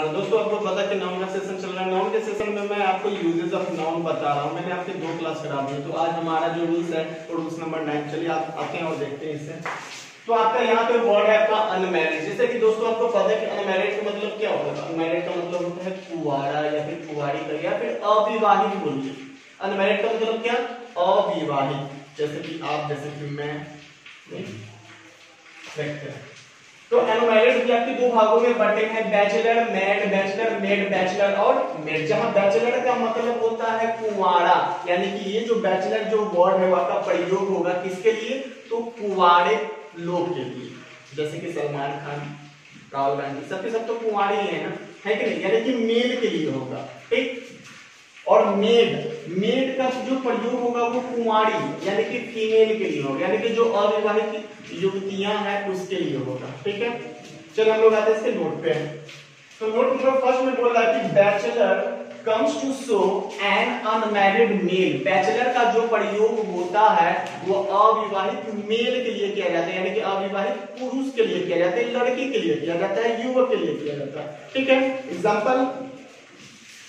दोस्तों आपको पता है कि नाउन का सेशन चल रहा है। नाउन के सेशन में मैं आपको यूजेस ऑफ नाउन बता रहा हूँ। मैंने आपके 2 क्लास करा दी है, तो आज हमारा जो रूल्स है वो रूल्स नंबर 9। चलिए आप आते हैं और देखते हैं इसे। तो आपका यहाँ पे वर्ड है आपका अनमैरिड। जैसे कि दोस्तों आपको पता है कि अनमैरिड का मतलब क्या होता है। अनमैरिड का मतलब होता है कुंवारा या फिर कुंवारी का या फिर अविवाहित बोलिए। अनमैरिड का मतलब क्या, अविवाहित। जैसे कि आप, जैसे कि मैं, देखते हैं। तो अनमैरिड भी आपके 2 भागों में बटे हैं, bachelor mad, bachelor made, bachelor और मेड। जहां बैचलर का मतलब होता है कुंवारा, यानी कि ये जो बैचलर जो वर्ड है आपका प्रयोग होगा किसके लिए, तो कुंवारे लोग के लिए। जैसे कि सलमान खान, राहुल गांधी, सबके सब तो कुंवारे ही है ना, है कि नहीं, यानी कि मेल के लिए होगा। ठीक। और मेड का जो प्रयोग होगा वो कुंवारी यानी कि फीमेल के लिए होगा, यानी कि जो अविवाहित युवतियां हैं उसके लिए होगा। ठीक है। चलो हम लोग आते हैं इसके नोट पे। तो नोट नंबर फर्स्ट में बोल रहा है कि bachelor comes to show an unmarried male. Bachelor का जो प्रयोग होता है वो अविवाहित मेल के लिए किया जाता है, यानी कि अविवाहित पुरुष के लिए किया जाता है, लड़की के लिए किया जाता है, युवक के लिए किया जाता है। ठीक है। एग्जाम्पल,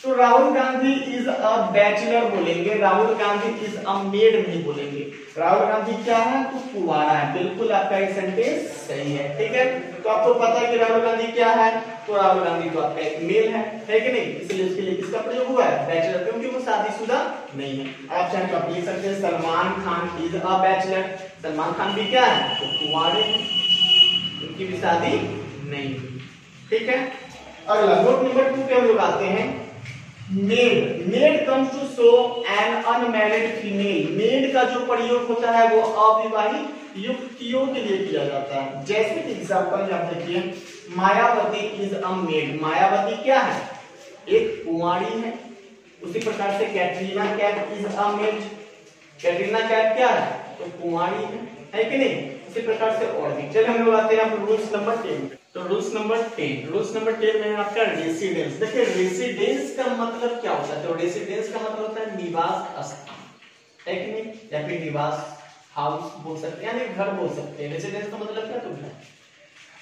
तो Rahul Gandhi is a bachelor बोलेंगे, Rahul Gandhi is a maid नहीं बोलेंगे। राहुल गांधी क्या है, तो कुंवारा है। बिल्कुल आपका एक सेंटेंस सही है। ठीक है। तो आपको पता है कि राहुल गांधी क्या है, तो राहुल गांधी तो आपका एक मेल है कि नहीं, इसलिए उसके लिए किसका प्रयोग हुआ है, बैचलर, क्योंकि वो शादीशुदा नहीं है। आप चाहे तो आप लिख सकते हैं Salman Khan is a bachelor. Salman Khan भी क्या है, तो कुंवारे हैं, उनकी भी शादी नहीं हुई। ठीक है। अगला नोट नंबर 2 पे हम लोग आते हैं। Maid comes to show an unmarried female. Maid का जो प्रयोग होता है वो अविवाहित युवतियों के लिए किया जाता है। जैसे कि एग्जांपल आप देखिए, Mayawati is a made. Mayawati क्या है, एक कुंवारी है। उसी प्रकार से Katrina Kaif is a made. Katrina Kaif क्या है, तो कुंवारी है कि नहीं। इसी प्रकार से और भी। चलिए हम लोग आते हैं रूल्स नंबर 10। तो रूल्स नंबर 10 में है आपका रेसिडेंस। देखिए रेसिडेंस का मतलब क्या होता है, तो रेसिडेंस का मतलब होता है निवास स्थान, है कि नहीं, या फिर निवास हाउस बोल सकते हैं, यानी घर बोल सकते हैं। रेसिडेंस का मतलब क्या, तो घर।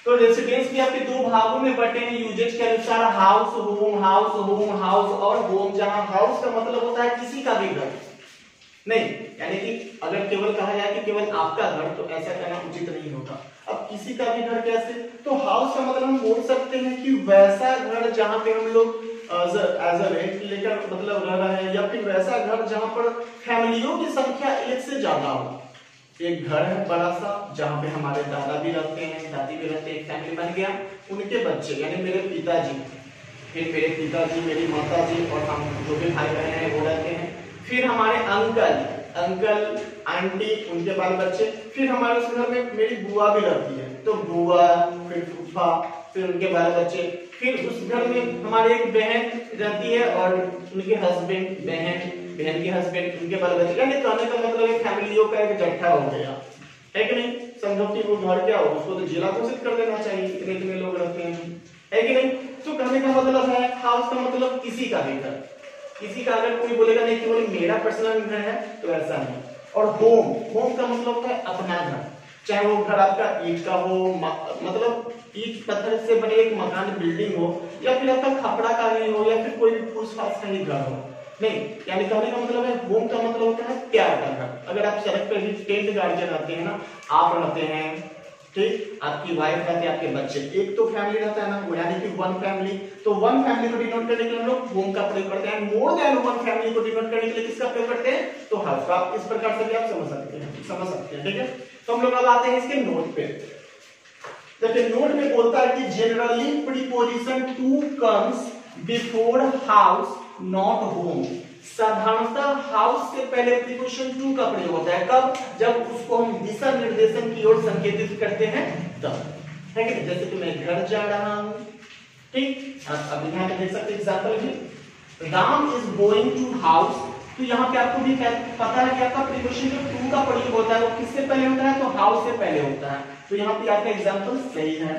तो रेसिडेंस भी आपके 2 भागों में बटे हैं यूजेज के अनुसार, house home, house home, house और होम। जहां हाउस का मतलब होता है किसी का भी घर नहीं, यानी कि अगर केवल कहा जाए कि केवल आपका घर, तो ऐसा कहना उचित नहीं होगा। अब किसी का भी घर कैसे, तो हाउस का मतलब हम बोल सकते हैं कि वैसा घर जहां पे हम लोग एज अ रेंट लेकर मतलब रह रहे हैं, या फिर वैसा घर जहां पर फैमिलियों की संख्या 1 से ज्यादा हो। एक घर है बड़ा सा जहां पे हमारे दादा भी रहते हैं, दादी भी रहते हैं, एक फैमिली बन गया, उनके बच्चे यानी मेरे पिताजी, फिर मेरे पिताजी, मेरी माताजी और हम जो भी भाई बहन हैं वो रहते हैं। फिर हमारे अंकल आंटी, उनके बाल बच्चे, फिर हमारे उस घर में मेरी बुआ भी रहती है, तो बुआ, फिर फूफा, फिर उनके बाल बच्चे, फिर उस घर में हमारी एक बहन रहती है और उनके हस्बैंड, बहन के हस्बैंड, उनके बाल बच्चे। यानी कहने का मतलब एक फैमिलियों का एक इकट्ठा हो गया, है कि नहीं। समझो कि वो घर क्या हो, उसको तो जिला घोषित कर देना चाहिए, इतने लोग रहते हैं, है कि नहीं। तो कहने का मतलब है हाउस का मतलब किसी का भी घर, किसी का। अगर कोई बोलेगा नहीं केवल मेरा पर्सनल घर है, तो ऐसा नहीं। और होम का मतलब होता है अपना घर, चाहे वो घर आपका ईंट का हो, मतलब ईंट पत्थर से बने एक मकान, बिल्डिंग हो, या फिर आपका खपड़ा का ही हो, या फिर कोई भी फूस फास का ही घर हो। नहीं, यानी कहने का मतलब है होम का मतलब होता है प्यार का घर। अगर आप सड़क पे भी टेंट गाड़ के रहते हैं ना, आप रहते हैं, ठीक, आपकी वाइफ रहती है, आपके बच्चे, एक तो फैमिली रहता है ना, वो यानी कि वन फैमिली। तो वन फैमिली को डिनोट करने के लिए हम लोग होम का प्रयोग करते हैं। मोर देन वन फैमिली को डिनोट करने के लिए किसका प्रयोग करते हैं, तो हाउस। आप इस प्रकार से भी आप समझ सकते हैं। ठीक है। तो हम लोग अब आते हैं इसके नोट पे। देखिए नोट में बोलता है कि generally preposition to comes before house not home. साधारणतः हाउस से पहले प्रीपोजिशन टू का प्रयोग होता है। कब, जब उसको हम दिशा निर्देशन की ओर संकेतित करते हैं तब, है कि नहीं। जैसे कि मैं घर जा रहा हूं, ठीक, आप अभी यहाँ पे देख सकते हैं एग्जांपल भी, Ram is going to house. तो यहाँ पे आपको भी पता है कि आपका प्रीपोजिशन जो टू का प्रयोग होता है वो किससे पहले होता है, तो हाउस से पहले होता है। तो यहाँ पे आपका एग्जांपल सही है।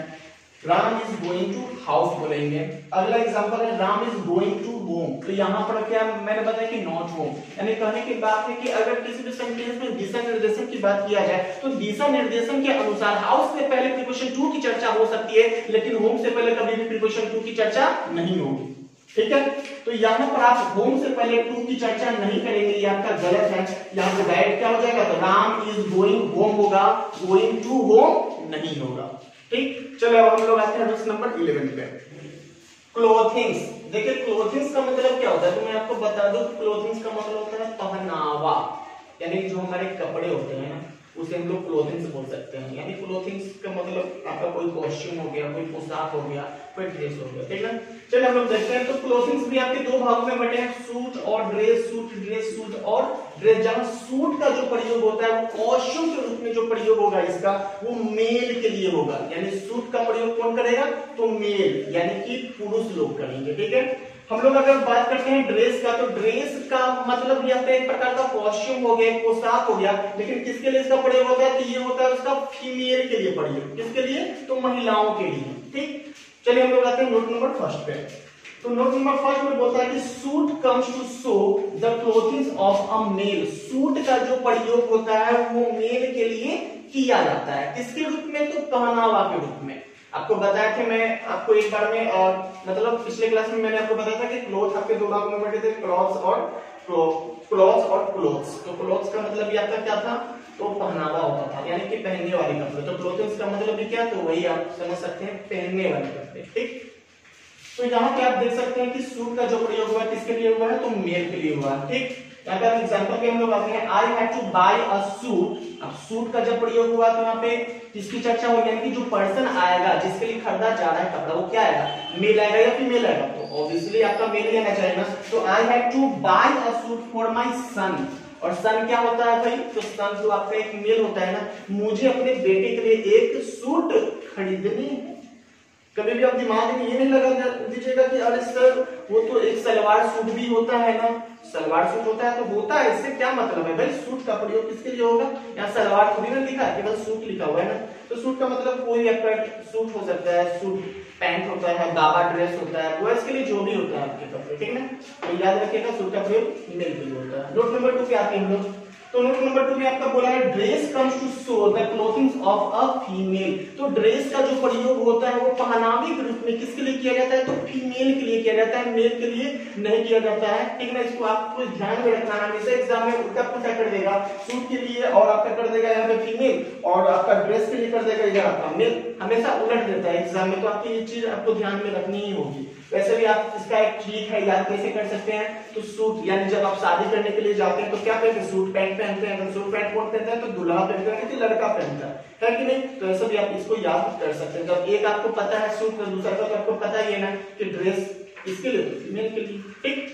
Ram is going to house बोलेंगे। अगला एग्जांपल है Ram is going to home. तो यहाँ पर क्या मैंने बताया कि नॉट होम, यानी कहने की बात है कि अगर किसी भी सेंटेंस में दिशा निर्देशन की बात किया जाए तो दिशा निर्देशन के अनुसार हाउस से पहले प्रीपोजिशन टू की चर्चा हो सकती है, लेकिन होम से पहले कभी भी प्रीपोजिशन टू की चर्चा नहीं होगी। ठीक है, तो यहाँ पर आप होम से पहले टू की चर्चा नहीं करेंगे, ये आपका गलत है। यहाँ पे डायरेक्ट क्या हो जाएगा, तो राम इज गोइंग होम होगा, गोइंग टू होम नहीं होगा। ठीक, चलो अब हम लोग आते हैं रूल्स नंबर 11 पे। क्लोथिंग्स। देखिए क्लोथिंग्स का मतलब क्या होता है, तो मैं आपको बता दूं क्लोथिंग्स का मतलब होता है पहनावा, यानी जो हमारे कपड़े होते हैं ना उसे हम लोग क्लोथिंग्स बोल सकते हैं। यानी क्लोथिंग्स का मतलब आपका कोई कॉस्ट्यूम हो गया, कोई पोशाक हो गया, कोई ड्रेस हो गया। ठीक है, चलिए हम लोग देखते हैं। तो क्लोथिंग्स भी आपके दो भागों में बटे हैं, सूट और ड्रेस। सूट ड्रेस, सूट और ड्रेस। जहां सूट का जो प्रयोग होता है वो कॉस्ट्यूम के रूप में जो प्रयोग होगा इसका वो मेल के लिए होगा, यानी सूट का प्रयोग कौन करेगा, तो मेल यानी कि पुरुष लोग करेंगे। ठीक है, हम लोग अगर बात करते हैं ड्रेस का, तो ड्रेस का मतलब ये आपका एक प्रकार का कॉस्ट्यूम हो गया, पोशाक हो गया, लेकिन किसके लिए इसका प्रयोग होता है, तो ये होता है उसका फीमेल के लिए प्रयोग। किसके लिए, तो महिलाओं के लिए। ठीक, चलिए हम लोग आते हैं नोट नंबर फर्स्ट पे। तो नोट नंबर फर्स्ट में बोलता है कि suit comes to show the clothings of a male. Suit का जो प्रयोग होता है वो मेल के लिए किया जाता है, किसके रूप में, तो पहनावा के रूप में। आपको बताया था मैं आपको एक बार में, और मतलब पिछले क्लास में मैंने आपको बताया था कि क्लोथ आपके दो भागों में बटे थे, क्लॉथ्स और क्लोथ्स। तो क्लोथ्स का मतलब ये आपका क्या था, तो पहनावा होता था, यानी कि पहनने वाले कपड़े। तो क्लोथिंग्स का मतलब भी क्या, तो वही आप समझ सकते हैं, पहनने वाले कपड़े। ठीक, तो यहाँ पे आप देख सकते हैं कि सूट का जो प्रयोग हुआ किसके लिए हुआ है, तो मेल के लिए हुआ। ठीक, यहाँ पे हम एग्जांपल के हम लोग आते हैं, I had to buy a suit. अब सूट का जब प्रयोग हुआ तो यहाँ पे किसकी चर्चा होगी, यानी कि जो पर्सन आएगा जिसके लिए खरीदा जा रहा है कपड़ा वो क्या आएगा, मेल आएगा या फीमेल आएगा, तो ऑब्वियसली आपका मेल ही आना चाहिए ना। तो I had to buy a suit for my son. और सन क्या होता है भाई, तो सन तो आपका एक मेल होता है ना। मुझे अपने बेटे के लिए एक सूट खरीदनी है। कभी भी आप दिमाग में ये नहीं लगा दीजिएगा कि अरे सर वो तो एक सलवार सूट भी होता है ना, सलवार सूट होता है तो होता है, इससे क्या मतलब है भाई, सूट का प्रयोग किसके लिए होगा, यहाँ सलवार थोड़ी ना लिखा है, केवल सूट लिखा हुआ है ना। तो सूट का मतलब कोई आपका सूट हो सकता है, सूट पैंट होता है, बाबा ड्रेस होता है, बॉयज के लिए जो भी होता है आपके कपड़े। ठीक है, तो याद रखिएगा सूट का प्रयोग मेल के लिए होता है। नोट नंबर 2 पे आते हैं हम लोग। तो नोट नंबर 2 में आपका बोला है dress comes to show the clothings of a female. तो ड्रेस का जो प्रयोग होता है वो पहनावे के रूप में किसके लिए किया जाता है, तो फीमेल के लिए किया जाता है, मेल के लिए नहीं किया जाता है। ठीक है, इसको आपको ध्यान में रखना है, हमेशा एग्जाम में उल्टा पुल्टा कर देगा, सूट के लिए और आपका कर देगा यहाँ पे फीमेल, और आपका ड्रेस के लिए कर देगा इधर आपका मेल, हमेशा उलट देता है एग्जाम में। तो आपकी ये चीज आपको ध्यान में रखनी ही होगी। वैसे भी आप इसका एक ट्रिक है, याद कैसे कर सकते हैं, तो सूट यानी जब आप शादी करने के लिए जाते हैं तो क्या पहनते हैं, सूट पैंट पहनते हैं। अगर सूट पैंट कौन पहनता है, तो दूल्हा पहनता है कि लड़का पहनता है कि नहीं। तो ऐसा भी आप इसको याद कर सकते हैं। जब एक आपको पता है सूट का, दूसरा तो आपको पता ही है ना कि ड्रेस किसके लिए, फीमेल के लिए। ठीक,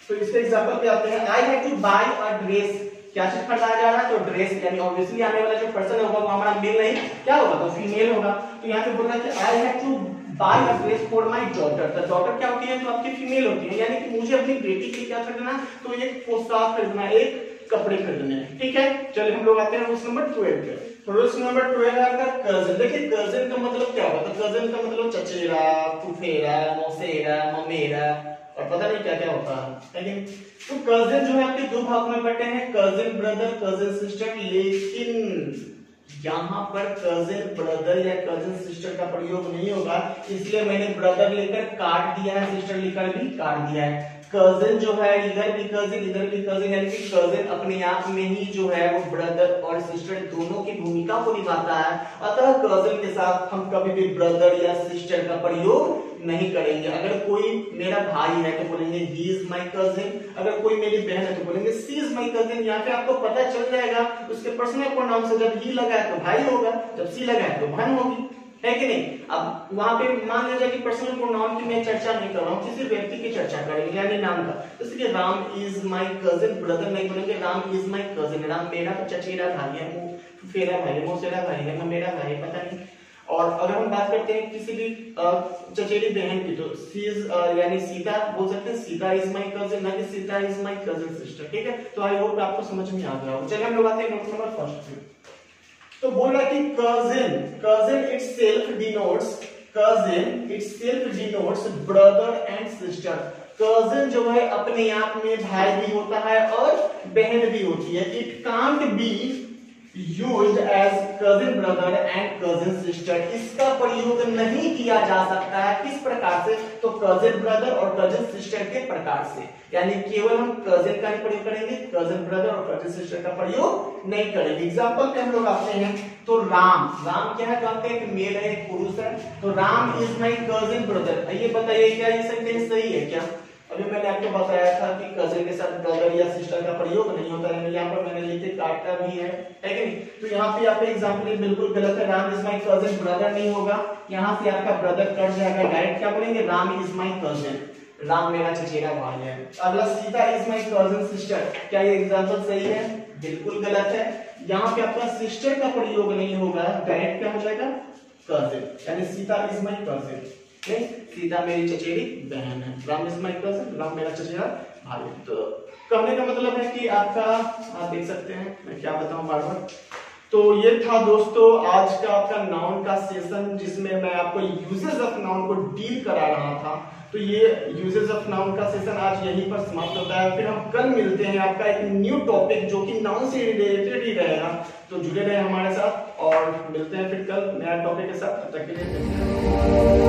तो इसके एग्जांपल पे आते हैं, I had to buy a dress. क्या चीज खरीदा जा रहा है, तो ड्रेस, यानी ऑब्वियसली आने वाला जो पर्सन होगा वो हमारा मेल नहीं क्या होगा, तो फीमेल होगा। तो यहाँ पे बोल रहा है कि I had to buy a dress for my daughter. तो डॉटर क्या होती है, तो आपकी फीमेल होती है, यानी कि मुझे अपनी बेटी के लिए क्या खरीदना, तो एक पोशाक खरीदना, एक कपड़े खरीदने हैं। ठीक है, चलिए हम लोग आते हैं रूल्स नंबर 12 पे। रूल्स नंबर 12 है आपका कजिन। देखिए कजिन का मतलब क्या होगा, तो कजिन का मतलब चचेरा, फुफेरा, मौसेरा, ममेरा और पता नहीं क्या क्या होता है। लेकिन तो कजिन जो है आपके दो भाग में बटे हैं, कजिन ब्रदर, कजिन सिस्टर। लेकिन यहाँ पर कजिन ब्रदर या कजिन सिस्टर का प्रयोग नहीं होगा, इसलिए मैंने ब्रदर लेकर काट दिया है, सिस्टर लेकर भी काट दिया है। कजिन जो है इधर भी कजिन, इधर भी कजिन, यानी कि कजिन अपने आप में ही जो है वो ब्रदर और सिस्टर दोनों की भूमिका को निभाता है। अतः कजिन के साथ हम कभी भी ब्रदर या सिस्टर का प्रयोग नहीं करेंगे। अगर कोई मेरा भाई है तो बोलेंगे ही इज माई कजिन, अगर कोई मेरी बहन है तो बोलेंगे सी इज माई कजिन। यहाँ पे आपको पता चल जाएगा उसके पर्सनल प्रोनाउन से, जब ही लगा है तो भाई होगा, जब सी लगा है तो बहन होगी, है कि नहीं। अब वहां पे मान लीजिए कि पर्सनल प्रोनाउन की मैं चर्चा नहीं कर रहा हूँ, किसी व्यक्ति की चर्चा करेंगे यानी नाम का। जैसे कि Ram is my cousin, brother नहीं बोलेंगे, Ram is my cousin. Ram मेरा चचेरा भाई है, फेरा भाई है, मौसेरा भाई है, मेरा भाई है, पता नहीं। और अगर हम बात करते हैं किसी भी चचेरी बहन की, तो सी इज यानी सीता बोल सकते हैं, सीता इज माई कजिन, ना कि Sita is my cousin sister. ठीक है, तो आई होप आपको समझ में आ गया हो। चलिए हम लोग आते हैं नोट नंबर फर्स्ट पे। तो बोल रहा है कि cousin, cousin itself denotes cousin it self denotes brother and sister. Cousin जो है अपने आप में भाई भी होता है और बहन भी होती है। It can't be used as cousin brother and cousin sister. इसका प्रयोग नहीं किया जा सकता है किस प्रकार से, तो कजिन ब्रदर और कजिन सिस्टर के प्रकार से, यानी केवल हम कजिन का ही प्रयोग करेंगे, कजिन ब्रदर और कजिन सिस्टर का प्रयोग नहीं करेंगे। एग्जांपल पे हम लोग आते हैं तो राम क्या है, कहते हैं एक मेल है एक पुरुष है, तो Ram is my cousin brother. ये बताइए क्या ये सेंटेंस सही है क्या? अभी मैंने आपको बताया था कि कजिन के साथ ब्रदर या सिस्टर का प्रयोग नहीं होता है, यहाँ पर मैंने लिखे काटा भी है कि नहीं? तो यहाँ पे आपका एग्जांपल बिल्कुल गलत है, Ram is my cousin brother नहीं होगा, यहाँ से आपका ब्रदर कट जाएगा, डायरेक्ट क्या बोलेंगे, Ram is my cousin, Ram मेरा चचेरा भाई है। अगला Sita is my cousin sister, क्या ये एग्जांपल सही है? बिल्कुल गलत है, यहाँ पे आपका सिस्टर का प्रयोग नहीं होगा, डायरेक्ट क्या हो जाएगा, कजिन, यानी Sita is my cousin, Sita मेरी चचेरी बहन है। Ram is my cousin, Ram मेरा चचेरा भाई। तो कहने का मतलब है कि आपका आप देख सकते हैं, मैं क्या बताऊं बार बार। तो ये था दोस्तों आज का आपका नाउन का सेशन, जिसमें मैं आपको यूजेस ऑफ नाउन को डील करा रहा था। तो ये यूजेस ऑफ नाउन का सेशन आज यहीं पर समाप्त होता है। फिर हम कल मिलते हैं आपका एक न्यू टॉपिक जो कि नाउन से रिलेटेड ही रहेगा, तो जुड़े रहे हमारे साथ और मिलते हैं फिर कल नया टॉपिक के साथ। तब तक के लिए